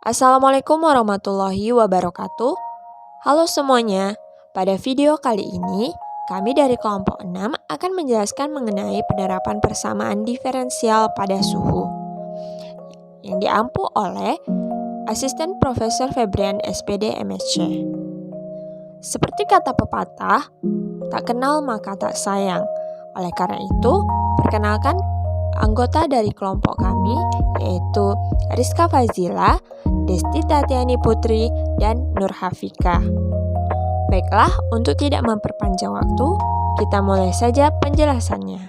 Assalamualaikum warahmatullahi wabarakatuh. Halo semuanya, pada video kali ini kami dari kelompok 6 akan menjelaskan mengenai penerapan persamaan diferensial pada suhu yang diampu oleh Asisten Profesor Febrian SPD MSc. Seperti kata pepatah, tak kenal maka tak sayang. Oleh karena itu, perkenalkan anggota dari kelompok kami yaitu Rizka Fazila, Desti Tatiani Putri, dan Nur Hafika. Baiklah, untuk tidak memperpanjang waktu, kita mulai saja penjelasannya.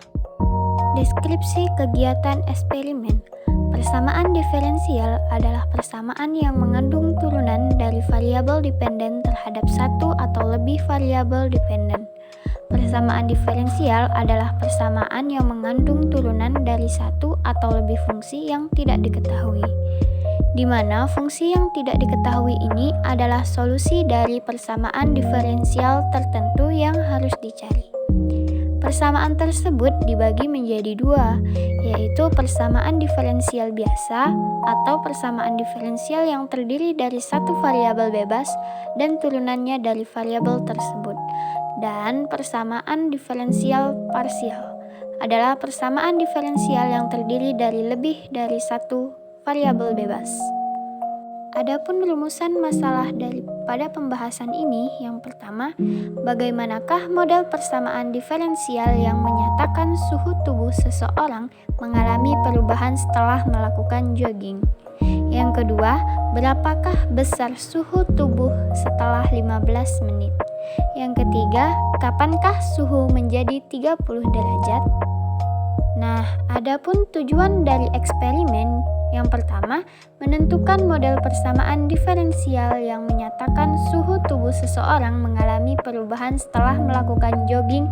Deskripsi kegiatan eksperimen. Persamaan diferensial adalah persamaan yang mengandung turunan dari variabel dependen terhadap satu atau lebih variabel dependen. Persamaan diferensial adalah persamaan yang mengandung turunan dari satu atau lebih fungsi yang tidak diketahui, di mana fungsi yang tidak diketahui ini adalah solusi dari persamaan diferensial tertentu yang harus dicari. Persamaan tersebut dibagi menjadi dua, yaitu persamaan diferensial biasa atau persamaan diferensial yang terdiri dari satu variabel bebas dan turunannya dari variabel tersebut. Dan persamaan diferensial parsial adalah persamaan diferensial yang terdiri dari lebih dari satu variabel bebas. Adapun rumusan masalah daripada pembahasan ini, yang pertama, bagaimanakah model persamaan diferensial yang menyatakan suhu tubuh seseorang mengalami perubahan setelah melakukan jogging? Yang kedua, berapakah besar suhu tubuh setelah 15 menit? Yang ketiga, kapankah suhu menjadi 30 derajat? Nah, adapun tujuan dari eksperimen, yang pertama, menentukan model persamaan diferensial yang menyatakan suhu tubuh seseorang mengalami perubahan setelah melakukan jogging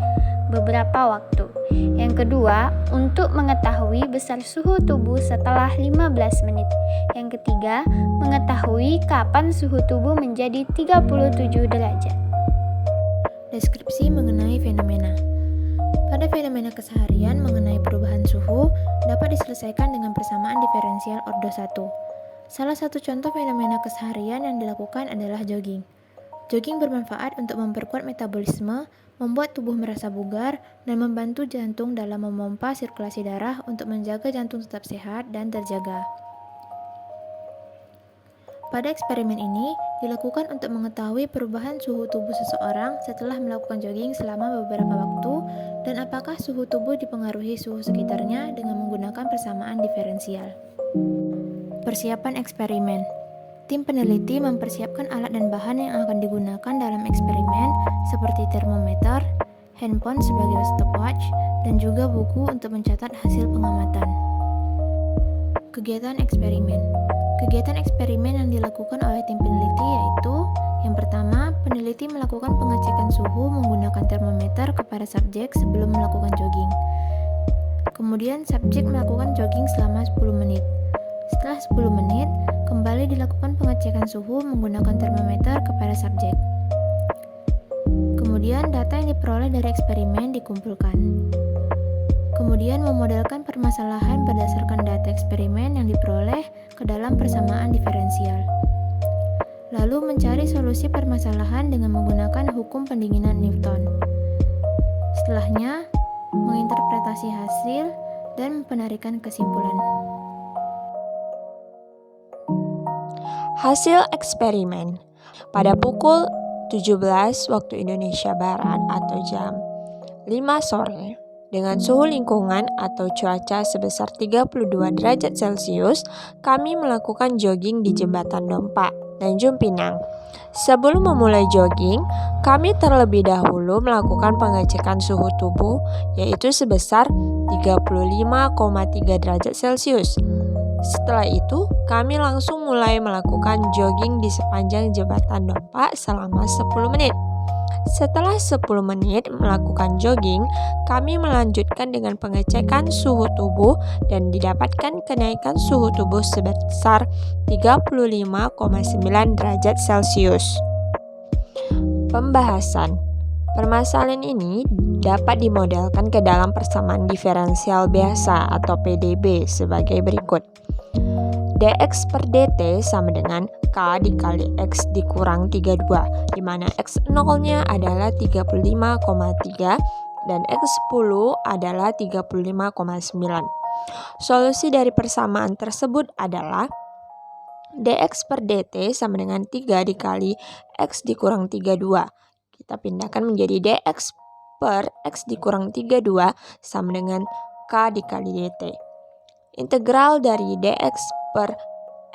beberapa waktu. Yang kedua, untuk mengetahui besar suhu tubuh setelah 15 menit. Yang ketiga, mengetahui kapan suhu tubuh menjadi 37 derajat. Deskripsi mengenai fenomena. Pada fenomena keseharian mengenai perubahan suhu dapat diselesaikan dengan persamaan diferensial ordo 1. Salah satu contoh fenomena keseharian yang dilakukan adalah jogging. Jogging bermanfaat untuk memperkuat metabolisme, membuat tubuh merasa bugar, dan membantu jantung dalam memompa sirkulasi darah untuk menjaga jantung tetap sehat dan terjaga. Pada eksperimen ini, dilakukan untuk mengetahui perubahan suhu tubuh seseorang setelah melakukan jogging selama beberapa waktu dan apakah suhu tubuh dipengaruhi suhu sekitarnya dengan menggunakan persamaan diferensial. Persiapan eksperimen. Tim peneliti mempersiapkan alat dan bahan yang akan digunakan dalam eksperimen seperti termometer, handphone sebagai stopwatch, dan juga buku untuk mencatat hasil pengamatan. Kegiatan eksperimen. Kegiatan eksperimen yang dilakukan oleh tim peneliti yaitu: yang pertama, peneliti melakukan pengecekan suhu menggunakan termometer kepada subjek sebelum melakukan jogging. Kemudian subjek melakukan jogging selama 10 menit. Setelah 10 menit, kembali dilakukan pengecekan suhu menggunakan termometer kepada subjek. Kemudian data yang diperoleh dari eksperimen dikumpulkan. Kemudian memodelkan permasalahan berdasarkan data eksperimen yang diperoleh ke dalam persamaan diferensial. Lalu mencari solusi permasalahan dengan menggunakan hukum pendinginan Newton. Setelahnya, menginterpretasi hasil dan penarikan kesimpulan. Hasil eksperimen. Pada pukul 17 waktu Indonesia Barat atau jam 5 sore, dengan suhu lingkungan atau cuaca sebesar 32 derajat Celcius, kami melakukan jogging di Jembatan Dompa, Tanjung Pinang. Sebelum memulai jogging, kami terlebih dahulu melakukan pengecekan suhu tubuh, yaitu sebesar 35,3 derajat Celcius. Setelah itu, kami langsung mulai melakukan jogging di sepanjang Jembatan Dompa selama 10 menit. Setelah 10 menit melakukan jogging, kami melanjutkan dengan pengecekan suhu tubuh dan didapatkan kenaikan suhu tubuh sebesar 35,9 derajat Celcius. Pembahasan. Permasalahan ini dapat dimodelkan ke dalam persamaan diferensial biasa atau PDB sebagai berikut. dx per dt sama dengan k dikali x dikurang 32, di mana x 0-nya adalah 35,3 dan x 10 adalah 35,9. Solusi dari persamaan tersebut adalah dx per dt sama dengan 3 dikali x dikurang 32. Kita pindahkan menjadi dx per x dikurang 32 sama dengan k dikali dt. Integral dari dx per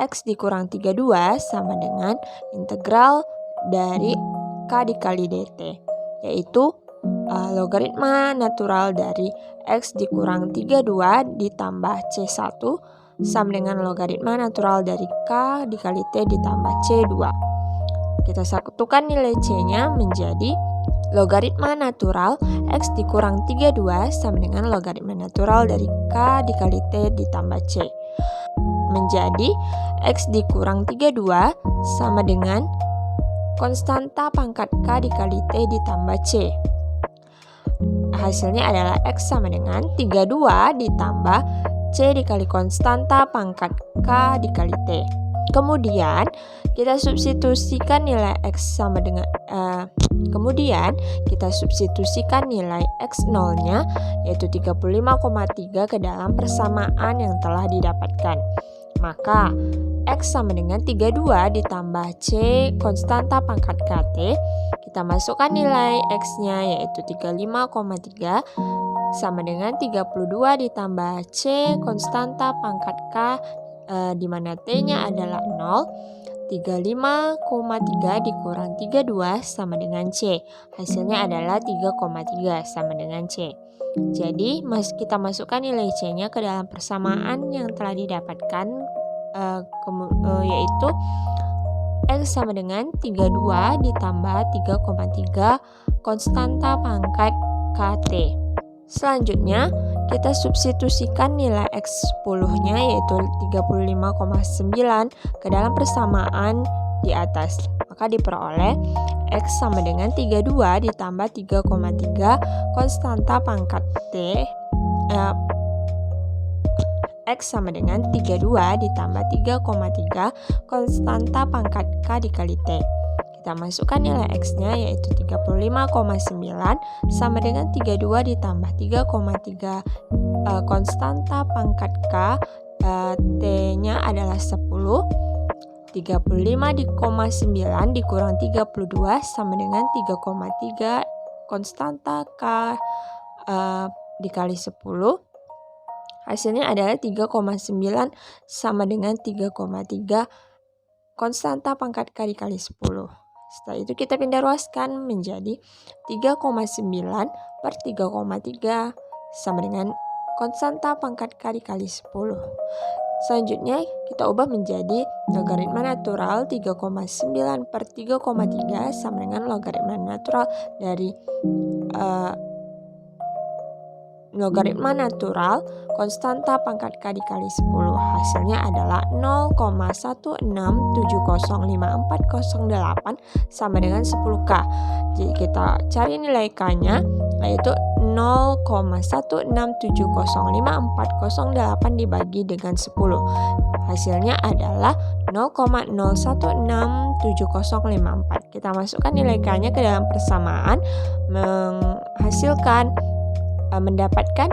x dikurang 32 sama dengan integral dari k dikali dt, yaitu logaritma natural dari x dikurang 32 ditambah c1 sama dengan logaritma natural dari k dikali t ditambah c2. Kita satukan nilai c-nya menjadi logaritma natural x dikurang 32 sama dengan logaritma natural dari k dikali t ditambah c. Menjadi x dikurang 32 sama dengan konstanta pangkat k dikali t ditambah c. Hasilnya adalah x sama dengan 32 ditambah c dikali konstanta pangkat k dikali t. Kemudian kita substitusikan nilai x sama dengan nilai x0-nya yaitu 35,3 ke dalam persamaan yang telah didapatkan. Maka x sama dengan 32 ditambah c konstanta pangkat kt. Kita masukkan nilai x-nya yaitu 35,3 sama dengan 32 ditambah c konstanta pangkat k, di mana t-nya adalah 0. 35,3 dikurang 32 sama dengan c. Hasilnya adalah 3,3 sama dengan c. Jadi kita masukkan nilai c-nya ke dalam persamaan yang telah didapatkan, yaitu x sama dengan 32 ditambah 3,3 konstanta pangkat kt. Selanjutnya kita substitusikan nilai x10-nya yaitu 35,9 ke dalam persamaan di atas. Maka diperoleh x sama dengan 32 ditambah 3,3 konstanta pangkat t, x sama dengan 32 ditambah 3,3 konstanta pangkat k dikali t. Kita masukkan nilai x-nya yaitu 35,9 sama dengan 32 ditambah 3,3 konstanta pangkat k, t-nya adalah 10. 35,9 dikurang 32 sama dengan 3,3 konstanta k dikali 10. Hasilnya adalah 3,9 sama dengan 3,3 konstanta pangkat k dikali 10. Setelah itu kita pindah ruaskan menjadi 3,9 per 3,3 sama dengan konstanta pangkat k dikali 10. Selanjutnya kita ubah menjadi logaritma natural 3,9 per 3,3 sama dengan logaritma natural dari logaritma natural konstanta pangkat k dikali 10. Hasilnya adalah 0,167054008 sama dengan 10k. Jadi kita cari nilai k-nya yaitu 0,167054008 dibagi dengan 10. Hasilnya adalah 0,016704. Kita masukkan nilai k-nya ke dalam persamaan, mendapatkan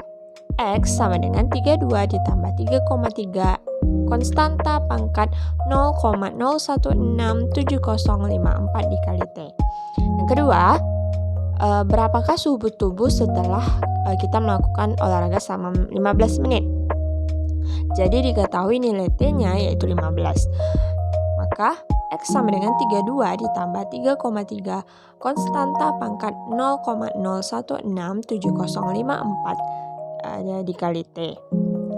x sama dengan 32 ditambah 3,3 konstanta pangkat 0,01670540 dikali t. Yang kedua, berapakah suhu tubuh setelah kita melakukan olahraga selama 15 menit? Jadi diketahui nilai t-nya yaitu 15. Maka x sama dengan 32 ditambah 3,3 konstanta pangkat 0,01670540 dikali t.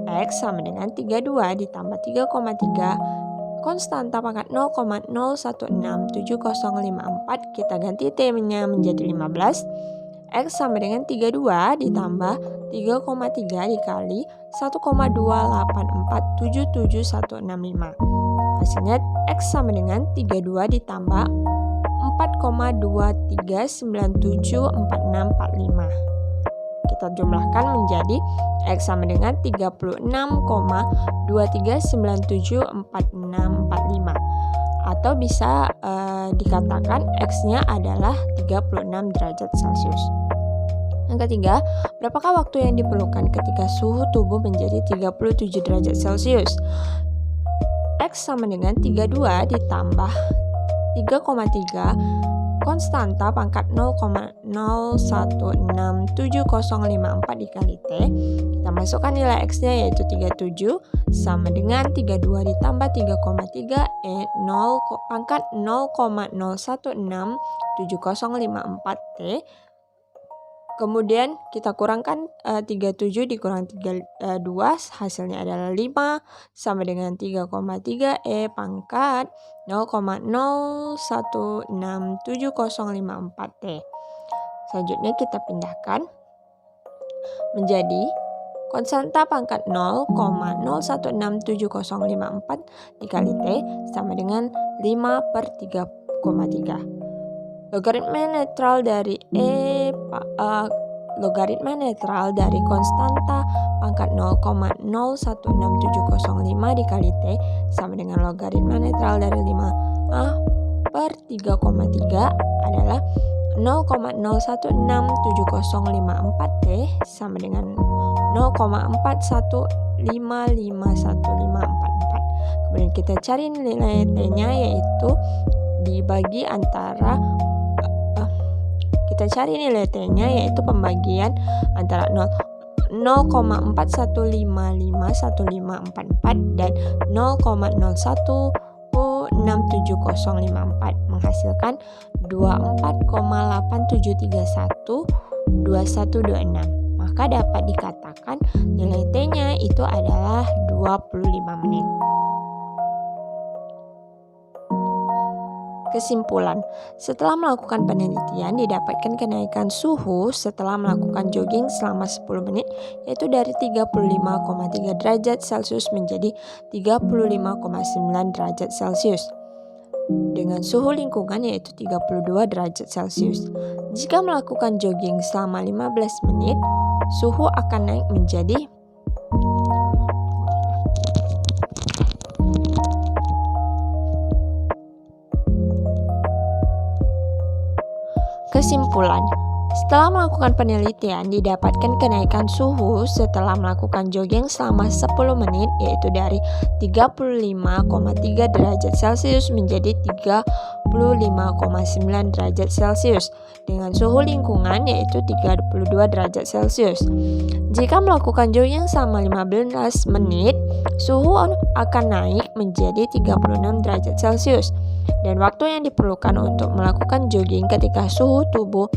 X sama dengan 32 ditambah 3,3 konstanta pangkat 0,01670540. Kita ganti t-nya menjadi 15. X sama dengan 32 ditambah 3,3 dikali 1,2847765. Hasilnya X sama dengan 32 ditambah 4,23974645. kita jumlahkan menjadi X sama dengan 36,23974645. Atau bisa dikatakan X-nya adalah 36 derajat Celcius. Yang ketiga, berapakah waktu yang diperlukan ketika suhu tubuh menjadi 37 derajat Celcius? X sama dengan 32 ditambah 3,3 konstanta pangkat 0,016754 dikali T. Kita masukkan nilai X-nya yaitu 37 sama dengan 32 ditambah 3,3 pangkat 0,016754 T. Kemudian kita kurangkan 37 dikurang 2, hasilnya adalah 5 sama dengan 3,3 pangkat 0,016754 T. Selanjutnya kita pindahkan menjadi konstanta pangkat 0,016754 dikali T sama dengan 5/3,3. Logaritma netral dari logaritma netral dari konstanta pangkat 0,016705 dikali T sama dengan logaritma netral dari 5/3,3 adalah 0,016704 T sama dengan 0,41551544. Kemudian kita cari nilai T-nya yaitu dibagi antara pembagian antara 0,41551544 dan 0,01670554 menghasilkan 24,87312126. Maka dapat dikatakan nilai T-nya itu adalah 25 menit. Kesimpulan, setelah melakukan penelitian didapatkan kenaikan suhu setelah melakukan jogging selama 10 menit yaitu dari 35,3 derajat Celcius menjadi 35,9 derajat Celcius dengan suhu lingkungan yaitu 32 derajat Celcius. Jika melakukan jogging selama 15 menit, suhu akan naik menjadi Kesimpulan, setelah melakukan penelitian didapatkan kenaikan suhu setelah melakukan jogging selama 10 menit yaitu dari 35,3 derajat Celcius menjadi 35,9 derajat Celcius dengan suhu lingkungan yaitu 32 derajat Celcius. Jika melakukan jogging selama 15 menit, suhu akan naik menjadi 36 derajat Celcius. Dan waktu yang diperlukan untuk melakukan jogging ketika suhu tubuh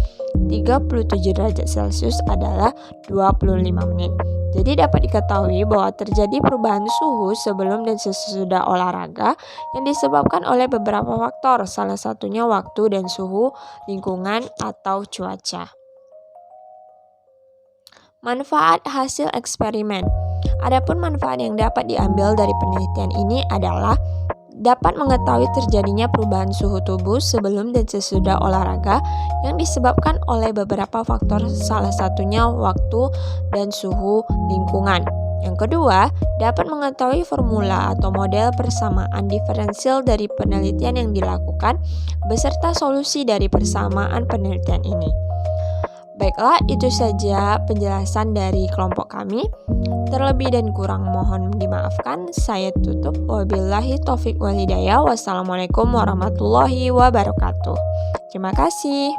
37 derajat Celcius adalah 25 menit. Jadi dapat diketahui bahwa terjadi perubahan suhu sebelum dan sesudah olahraga yang disebabkan oleh beberapa faktor, salah satunya waktu dan suhu lingkungan atau cuaca. Manfaat hasil eksperimen. Adapun manfaat yang dapat diambil dari penelitian ini adalah dapat mengetahui terjadinya perubahan suhu tubuh sebelum dan sesudah olahraga yang disebabkan oleh beberapa faktor, salah satunya waktu dan suhu lingkungan. Yang kedua, dapat mengetahui formula atau model persamaan diferensial dari penelitian yang dilakukan beserta solusi dari persamaan penelitian ini. Baiklah, itu saja penjelasan dari kelompok kami. Terlebih dan kurang mohon dimaafkan. Saya tutup. Wabillahi taufiq wal hidayah. Wassalamualaikum warahmatullahi wabarakatuh. Terima kasih.